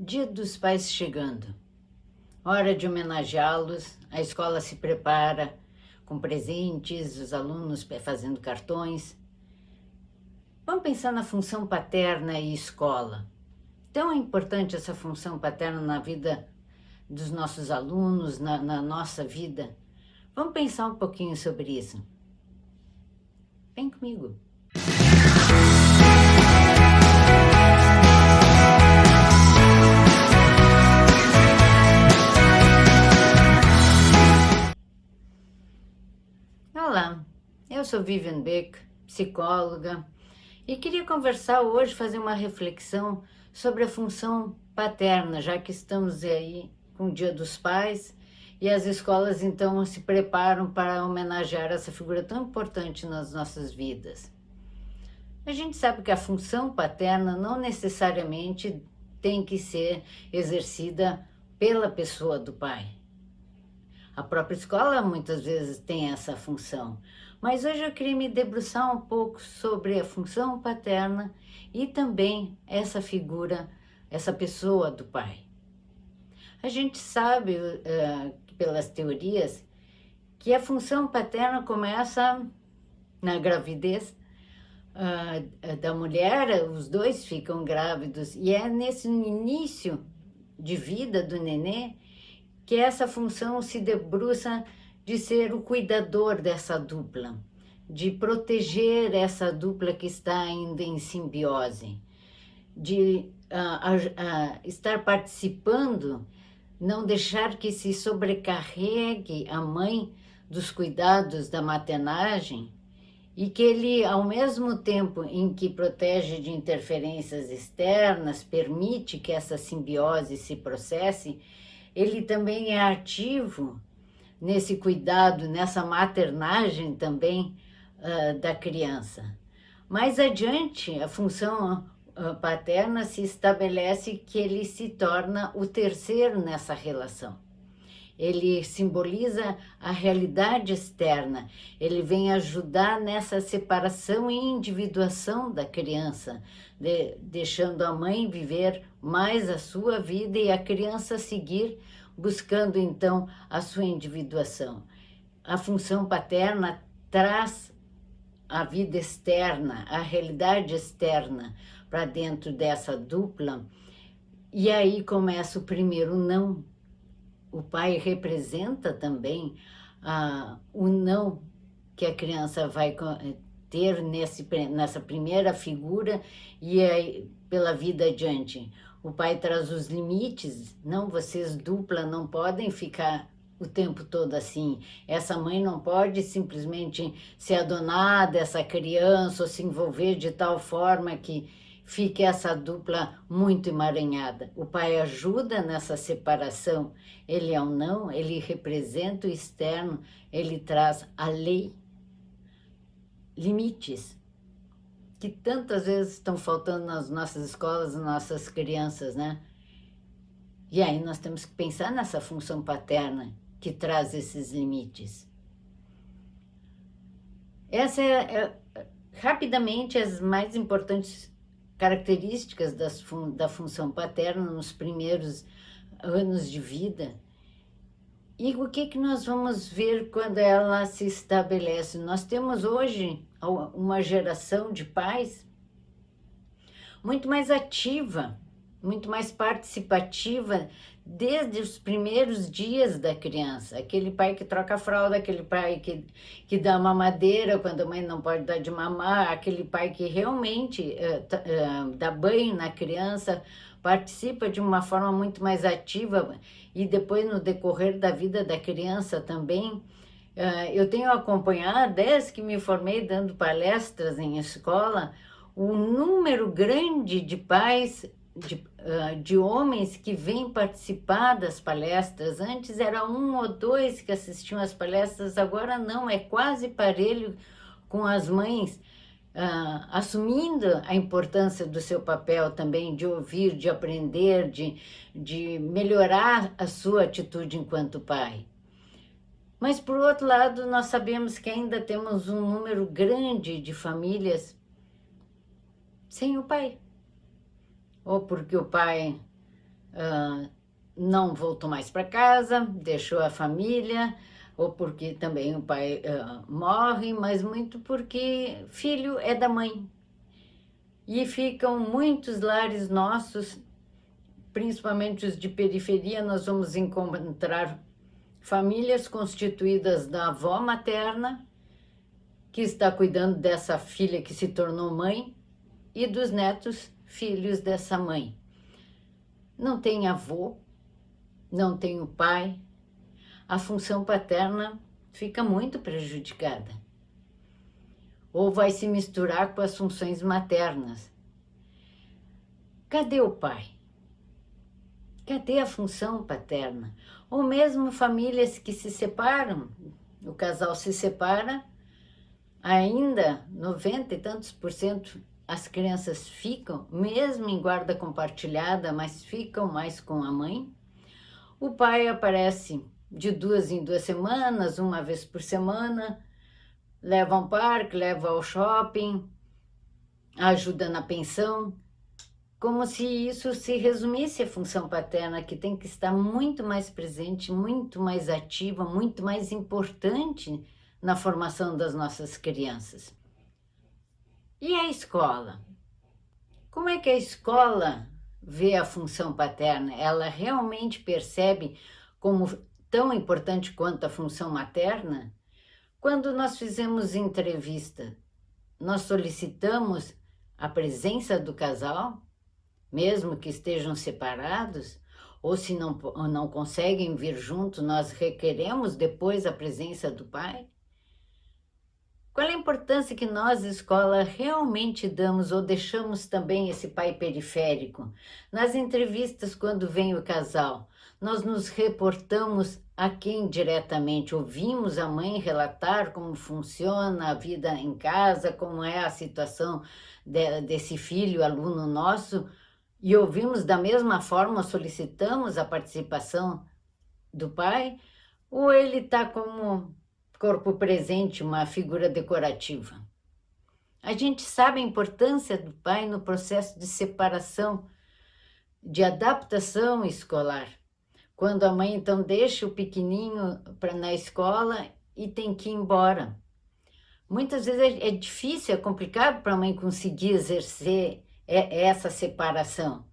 Dia dos Pais chegando. Hora de homenageá-los, a escola se prepara com presentes, os alunos fazendo cartões. Vamos pensar na função paterna e escola. Tão importante essa função paterna na vida dos nossos alunos, na nossa vida. Vamos pensar um pouquinho sobre isso. Vem comigo. Olá, eu sou Vivian Beck, psicóloga, e queria conversar hoje, fazer uma reflexão sobre a função paterna, já que estamos aí com o Dia dos Pais e as escolas então se preparam para homenagear essa figura tão importante nas nossas vidas. A gente sabe que a função paterna não necessariamente tem que ser exercida pela pessoa do pai. A própria escola muitas vezes tem essa função, mas hoje eu queria me debruçar um pouco sobre a função paterna e também essa figura, essa pessoa do pai. A gente sabe, pelas teorias, que a função paterna começa na gravidez da mulher, os dois ficam grávidos, e é nesse início de vida do nenê que essa função se debruça de ser o cuidador dessa dupla, de proteger essa dupla que está ainda em simbiose, de estar participando, não deixar que se sobrecarregue a mãe dos cuidados da maternagem, e que ele, ao mesmo tempo em que protege de interferências externas, permite que essa simbiose se processe, ele também é ativo nesse cuidado, nessa maternagem também da criança. Mais adiante, a função paterna se estabelece que ele se torna o terceiro nessa relação. Ele simboliza a realidade externa, ele vem ajudar nessa separação e individuação da criança, deixando a mãe viver mais a sua vida e a criança seguir buscando então a sua individuação. A função paterna traz a vida externa, a realidade externa para dentro dessa dupla, e aí começa o primeiro não. O pai representa também o não que a criança vai ter nessa primeira figura e aí, pela vida adiante. O pai traz os limites, não, vocês dupla não podem ficar o tempo todo assim. Essa mãe não pode simplesmente se adonar dessa criança ou se envolver de tal forma que fique essa dupla muito emaranhada. O pai ajuda nessa separação, ele é um não, ele representa o externo, ele traz a lei, limites, que tantas vezes estão faltando nas nossas escolas, nas nossas crianças, né? E aí nós temos que pensar nessa função paterna que traz esses limites. Essa rapidamente as mais importantes características da função paterna nos primeiros anos de vida. E o que nós vamos ver quando ela se estabelece? Nós temos hoje uma geração de pais muito mais ativa, muito mais participativa desde os primeiros dias da criança. Aquele pai que troca a fralda, aquele pai que dá mamadeira quando a mãe não pode dar de mamar, aquele pai que realmente dá banho na criança, participa de uma forma muito mais ativa e depois no decorrer da vida da criança também. Eu tenho acompanhado, desde que me formei dando palestras em escola, um número grande de pais, de homens que vêm participar das palestras. Antes era um ou dois que assistiam às palestras, agora não, é quase parelho com as mães, assumindo a importância do seu papel também, de ouvir, de aprender, de melhorar a sua atitude enquanto pai. Mas, por outro lado, nós sabemos que ainda temos um número grande de famílias sem o pai. Ou porque o pai não voltou mais para casa, deixou a família, ou porque também o pai morre, mas muito porque filho é da mãe. E ficam muitos lares nossos, principalmente os de periferia, nós vamos encontrar famílias constituídas da avó materna, que está cuidando dessa filha que se tornou mãe, e dos netos, filhos dessa mãe. Não tem avô, não tem o pai, a função paterna fica muito prejudicada. Ou vai se misturar com as funções maternas. Cadê o pai? Cadê a função paterna? Ou mesmo famílias que se separam, o casal se separa, ainda 90 e tantos por cento as crianças ficam, mesmo em guarda compartilhada, mas ficam mais com a mãe. O pai aparece de 2 em 2 semanas, uma vez por semana, leva ao parque, leva ao shopping, ajuda na pensão, como se isso se resumisse à função paterna, que tem que estar muito mais presente, muito mais ativa, muito mais importante na formação das nossas crianças. E a escola? Como é que a escola vê a função paterna? Ela realmente percebe como tão importante quanto a função materna? Quando nós fizemos entrevista, nós solicitamos a presença do casal, mesmo que estejam separados, ou se não conseguem vir juntos, nós requeremos depois a presença do pai? Qual é a importância que nós, escola, realmente damos ou deixamos também esse pai periférico? Nas entrevistas, quando vem o casal, nós nos reportamos a quem diretamente? Ouvimos a mãe relatar como funciona a vida em casa, como é a situação desse filho, aluno nosso, e ouvimos da mesma forma, solicitamos a participação do pai, ou ele está como corpo presente, uma figura decorativa? A gente sabe a importância do pai no processo de separação, de adaptação escolar. Quando a mãe, então, deixa o pequenininho na escola e tem que ir embora. Muitas vezes é difícil, é complicado para a mãe conseguir exercer essa separação.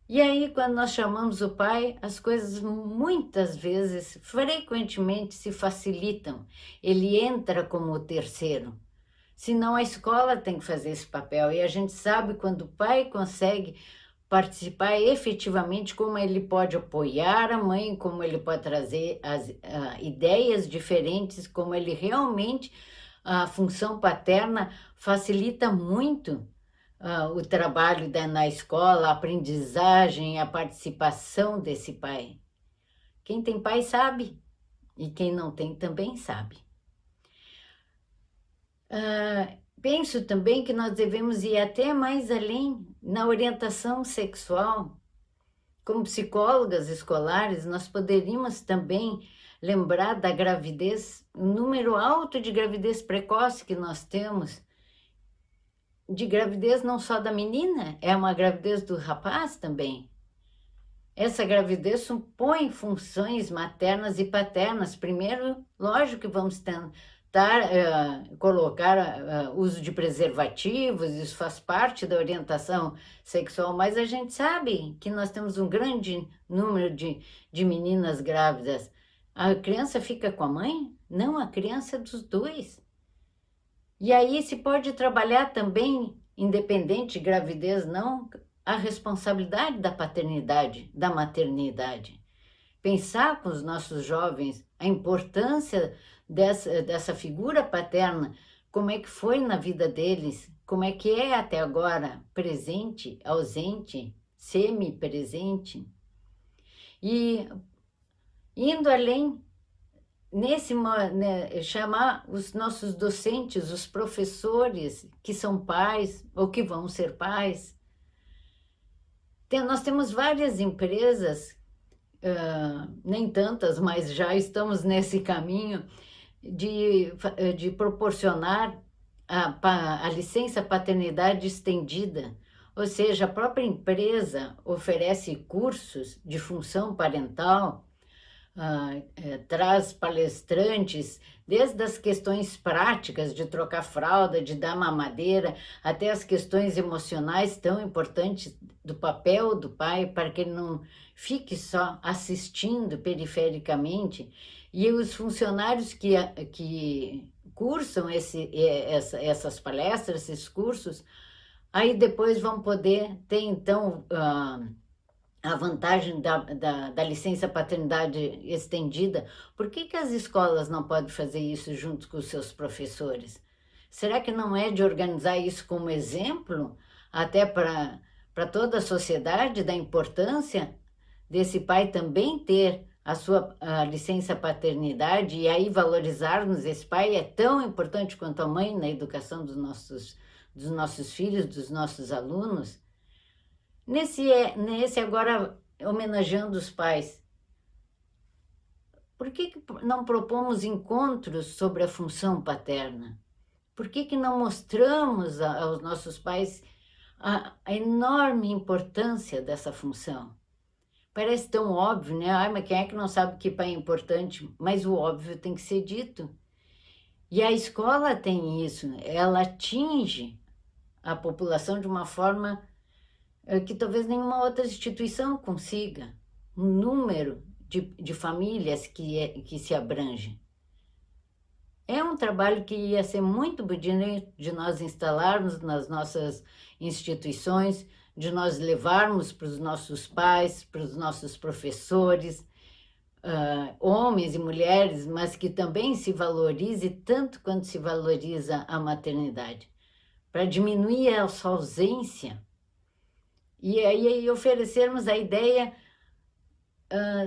E aí, quando nós chamamos o pai, as coisas muitas vezes, frequentemente, se facilitam. Ele entra como o terceiro. Senão a escola tem que fazer esse papel. E a gente sabe quando o pai consegue participar efetivamente, como ele pode apoiar a mãe, como ele pode trazer as ideias diferentes, como ele realmente, a função paterna facilita muito o trabalho na escola, a aprendizagem, a participação desse pai. Quem tem pai sabe, e quem não tem também sabe. Penso também que nós devemos ir até mais além na orientação sexual. Como psicólogas escolares, nós poderíamos também lembrar da gravidez, o número alto de gravidez precoce que nós temos, de gravidez não só da menina, é uma gravidez do rapaz também. Essa gravidez supõe funções maternas e paternas. Primeiro, lógico que vamos tentar colocar uso de preservativos, isso faz parte da orientação sexual, mas a gente sabe que nós temos um grande número de meninas grávidas. A criança fica com a mãe? Não, a criança é dos dois. E aí se pode trabalhar também, independente de gravidez, não, a responsabilidade da paternidade, da maternidade. Pensar com os nossos jovens a importância dessa figura paterna, como é que foi na vida deles, como é que é até agora, presente, ausente, semi-presente. E indo além, chamar os nossos docentes, os professores que são pais ou que vão ser pais. Nós temos várias empresas, nem tantas, mas já estamos nesse caminho de proporcionar a licença paternidade estendida, Ou seja, a própria empresa oferece cursos de função parental, traz palestrantes, desde as questões práticas de trocar fralda, de dar mamadeira, até as questões emocionais tão importantes do papel do pai, para que ele não fique só assistindo perifericamente. E os funcionários que cursam essas palestras, esses cursos, aí depois vão poder ter, então, a vantagem da licença paternidade estendida. Por que as escolas não podem fazer isso junto com os seus professores? Será que não é de organizar isso como exemplo, até para toda a sociedade, da importância desse pai também ter a licença paternidade e aí valorizarmos esse pai? É tão importante quanto a mãe na educação dos nossos filhos, dos nossos alunos. Nesse agora, homenageando os pais, por que não propomos encontros sobre a função paterna? Por que não mostramos aos nossos pais a enorme importância dessa função? Parece tão óbvio, né? Ai, mas quem é que não sabe que pai é importante? Mas o óbvio tem que ser dito. E a escola tem isso, ela atinge a população de uma forma que talvez nenhuma outra instituição consiga, um número de famílias que se abrange. É um trabalho que ia ser muito bonito de nós instalarmos nas nossas instituições, de nós levarmos para os nossos pais, para os nossos professores, homens e mulheres, mas que também se valorize tanto quanto se valoriza a maternidade, para diminuir essa ausência. E aí oferecermos a ideia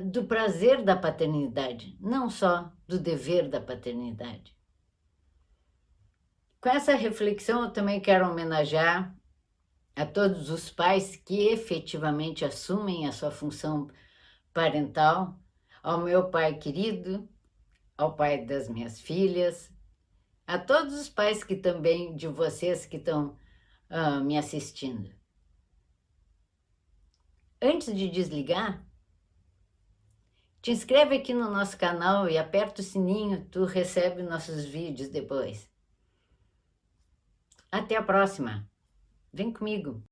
do prazer da paternidade, não só do dever da paternidade. Com essa reflexão, eu também quero homenagear a todos os pais que efetivamente assumem a sua função parental, ao meu pai querido, ao pai das minhas filhas, a todos os pais que também, de vocês que estão me assistindo. Antes de desligar, te inscreve aqui no nosso canal e aperta o sininho, tu recebe nossos vídeos depois. Até a próxima. Vem comigo.